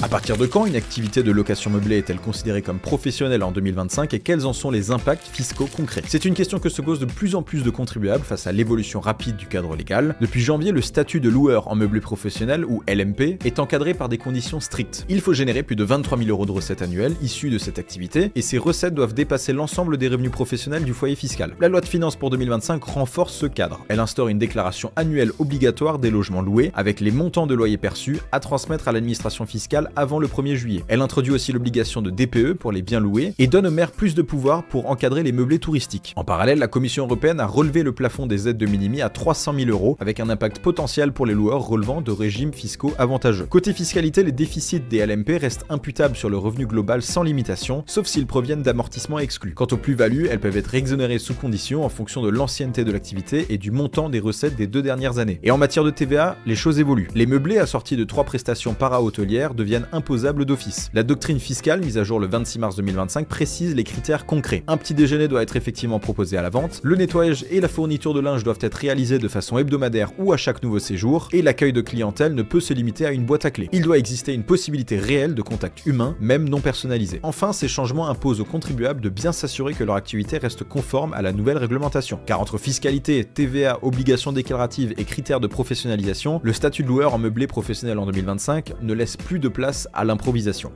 À partir de quand une activité de location meublée est-elle considérée comme professionnelle en 2025 et quels en sont les impacts fiscaux concrets? C'est une question que se posent de plus en plus de contribuables face à l'évolution rapide du cadre légal. Depuis janvier, le statut de loueur en meublé professionnel, ou LMP, est encadré par des conditions strictes. Il faut générer plus de 23 000 € de recettes annuelles issues de cette activité, et ces recettes doivent dépasser l'ensemble des revenus professionnels du foyer fiscal. La loi de finances pour 2025 renforce ce cadre. Elle instaure une déclaration annuelle obligatoire des logements loués, avec les montants de loyers perçus à transmettre à l'administration fiscale avant le 1er juillet. Elle introduit aussi l'obligation de DPE pour les biens loués et donne aux maires plus de pouvoir pour encadrer les meublés touristiques. En parallèle, la Commission européenne a relevé le plafond des aides de minimis à 300 000 € avec un impact potentiel pour les loueurs relevant de régimes fiscaux avantageux. Côté fiscalité, les déficits des LMP restent imputables sur le revenu global sans limitation, sauf s'ils proviennent d'amortissements exclus. Quant aux plus-values, elles peuvent être exonérées sous condition en fonction de l'ancienneté de l'activité et du montant des recettes des 2 dernières années. Et en matière de TVA, les choses évoluent. Les meublés assortis de 3 prestations para-hôtelières deviennent imposables d'office. La doctrine fiscale, mise à jour le 26 mars 2025, précise les critères concrets. Un petit déjeuner doit être effectivement proposé à la vente, le nettoyage et la fourniture de linge doivent être réalisés de façon hebdomadaire ou à chaque nouveau séjour, et l'accueil de clientèle ne peut se limiter à une boîte à clés. Il doit exister une possibilité réelle de contact humain, même non personnalisé. Enfin, ces changements imposent aux contribuables de bien s'assurer que leur activité reste conforme à la nouvelle réglementation. Car entre fiscalité, TVA, obligations déclaratives et critères de professionnalisation, le statut de loueur en meublé professionnel en 2025 ne laisse plus de place à l'improvisation.